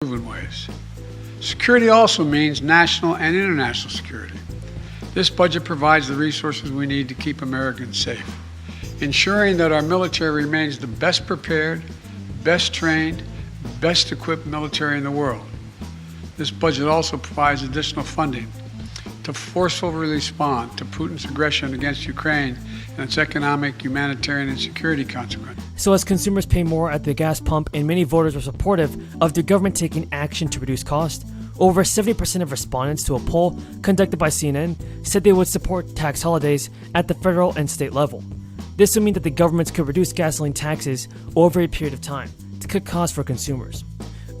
proven ways. Security also means national and international security. This budget provides the resources we need to keep Americans safe, ensuring that our military remains the best prepared, best trained, best equipped military in the world. This budget also provides additional funding to forcefully respond to Putin's aggression against Ukraine and its economic, humanitarian, and security consequences. So as consumers pay more at the gas pump and many voters are supportive of the government taking action to reduce cost, over 70% of respondents to a poll conducted by CNN said they would support tax holidays at the federal and state level. This would mean that the governments could reduce gasoline taxes over a period of time to cut costs for consumers.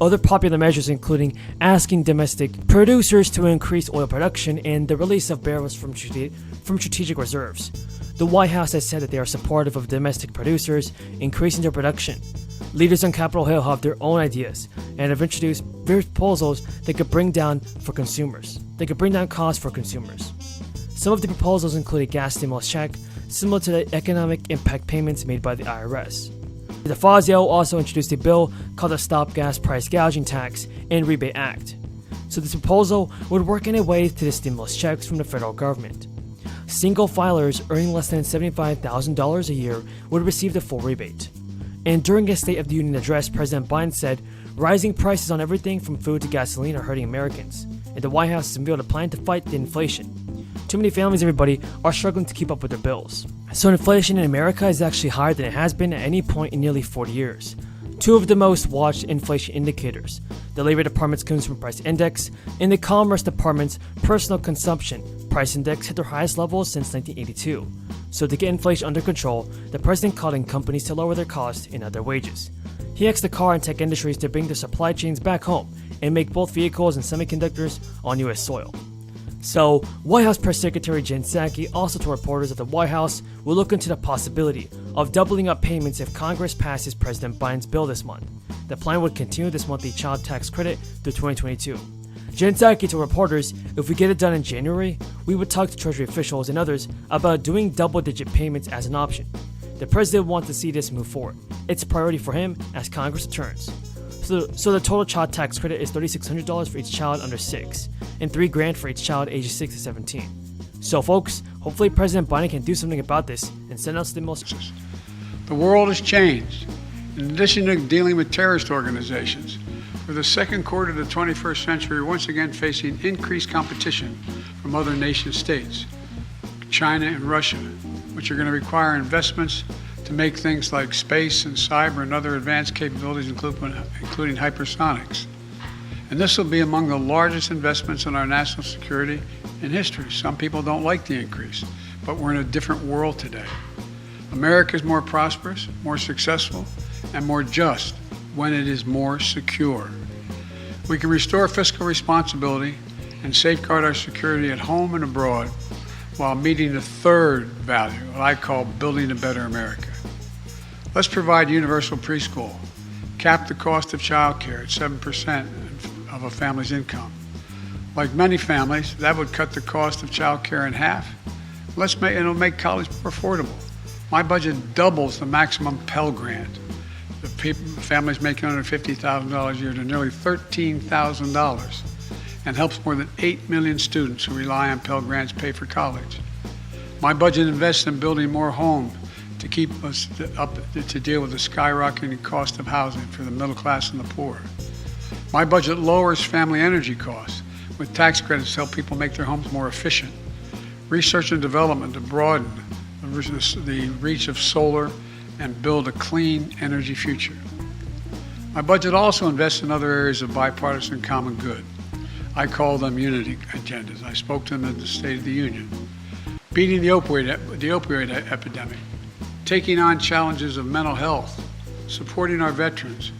Other popular measures including asking domestic producers to increase oil production and the release of barrels from strategic reserves. The White House has said that they are supportive of domestic producers increasing their production. Leaders on Capitol Hill have their own ideas and have introduced various proposals that could bring down costs for consumers. Some of the proposals include a gas stimulus check, similar to the economic impact payments made by the IRS. De Fazio also introduced a bill called the Stop Gas Price Gouging Tax and Rebate Act. So this proposal would work in a way to the stimulus checks from the federal government. Single filers earning less than $75,000 a year would receive the full rebate. And during a State of the Union address, President Biden said, rising prices on everything from food to gasoline are hurting Americans, and the White House has unveiled a plan to fight the inflation. Too many families, everybody, are struggling to keep up with their bills. So inflation in America is actually higher than it has been at any point in nearly 40 years. Two of the most watched inflation indicators, the Labor Department's Consumer Price Index and the Commerce Department's Personal Consumption Price Index, hit their highest levels since 1982. So to get inflation under control, the president called on companies to lower their costs and their wages. He asked the car and tech industries to bring their supply chains back home and make both vehicles and semiconductors on U.S. soil. So, White House Press Secretary Jen Psaki also told reporters that the White House will look into the possibility of doubling up payments if Congress passes President Biden's bill this month. The plan would continue this monthly child tax credit through 2022. Jen Psaki told reporters, if we get it done in January, we would talk to Treasury officials and others about doing double-digit payments as an option. The president wants to see this move forward. It's a priority for him as Congress returns. So the total child tax credit is $3,600 for each child under 6 and $3,000 for each child ages 6 to 17. So folks, hopefully President Biden can do something about this and send out stimulus. The world has changed. In addition to dealing with terrorist organizations, for the second quarter of the 21st century, we're once again facing increased competition from other nation states, China and Russia, which are going to require investments to make things like space and cyber and other advanced capabilities, including hypersonics. And this will be among the largest investments in our national security in history. Some people don't like the increase, but we're in a different world today. America is more prosperous, more successful, and more just when it is more secure. We can restore fiscal responsibility and safeguard our security at home and abroad while meeting the third value, what I call building a better America. Let's provide universal preschool, cap the cost of child care at 7% of a family's income. Like many families, that would cut the cost of child care in half. It'll make college more affordable. My budget doubles the maximum Pell Grant. Families making under $50,000 a year to nearly $13,000 and helps more than 8 million students who rely on Pell Grants pay for college. My budget invests in building more homes to keep us up to deal with the skyrocketing cost of housing for the middle class and the poor. My budget lowers family energy costs with tax credits to help people make their homes more efficient. Research and development to broaden the reach of solar and build a clean energy future. My budget also invests in other areas of bipartisan common good. I call them unity agendas. I spoke to them at the State of the Union. Beating the opioid epidemic, taking on challenges of mental health, supporting our veterans,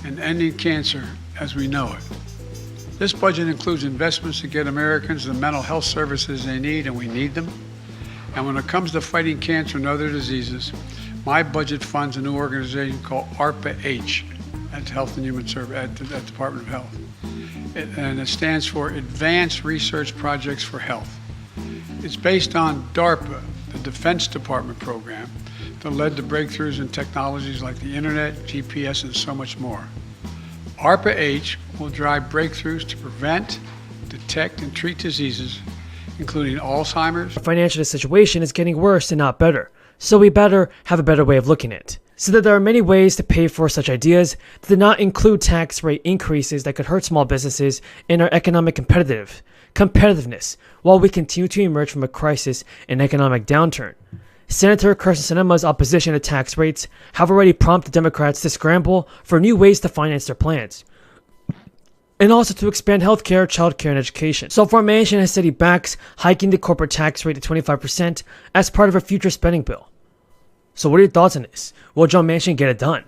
and ending cancer as we know it. This budget includes investments to get Americans the mental health services they need, and we need them. And when it comes to fighting cancer and other diseases, my budget funds a new organization called ARPA-H at Health and Human Services at the Department of Health. And it stands for Advanced Research Projects for Health. It's based on DARPA, the Defense Department program, that led to breakthroughs in technologies like the internet, GPS, and so much more. ARPA-H will drive breakthroughs to prevent, detect, and treat diseases, including Alzheimer's. Our financial situation is getting worse and not better, so we better have a better way of looking at it. So that there are many ways to pay for such ideas that do not include tax rate increases that could hurt small businesses and our economic competitiveness while we continue to emerge from a crisis and economic downturn. Senator Kirsten Sinema's opposition to tax rates have already prompted Democrats to scramble for new ways to finance their plans, and also to expand healthcare, childcare, and education. So far, Manchin has said he backs hiking the corporate tax rate to 25% as part of a future spending bill. So what are your thoughts on this? Will Joe Manchin get it done?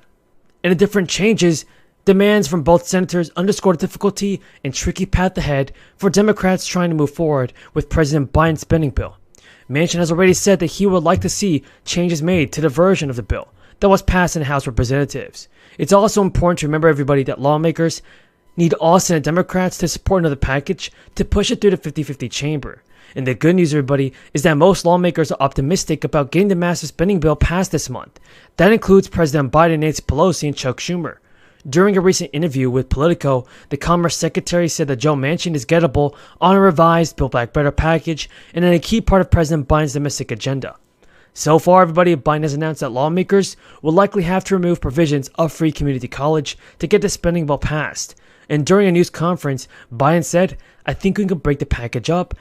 And the different changes, demands from both senators underscore the difficulty and tricky path ahead for Democrats trying to move forward with President Biden's spending bill. Manchin has already said that he would like to see changes made to the version of the bill that was passed in the House of Representatives. It's also important to remember, everybody, that lawmakers need all Senate Democrats to support another package to push it through the 50-50 chamber. And the good news, everybody, is that most lawmakers are optimistic about getting the massive spending bill passed this month. That includes President Biden, Nancy Pelosi, and Chuck Schumer. During a recent interview with Politico, the Commerce Secretary said that Joe Manchin is gettable on a revised Build Back Better package and in a key part of President Biden's domestic agenda. So far, everybody, Biden has announced that lawmakers will likely have to remove provisions of free community college to get the spending bill passed. And during a news conference, Biden said, "I think we can break the package up."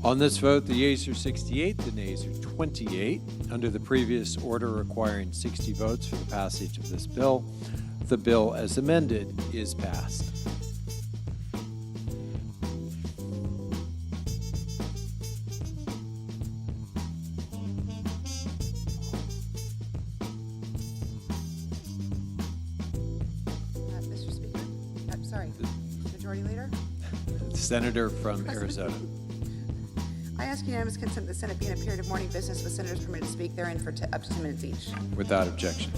On this vote, the yeas are 68, the nays are 28. Under the previous order requiring 60 votes for the passage of this bill, the bill as amended is passed. Mr. Speaker, Majority Leader, The Senator from Arizona. I ask unanimous consent that the Senate be in a period of morning business with senators permitted to speak therein for up to 2 minutes each. Without objection.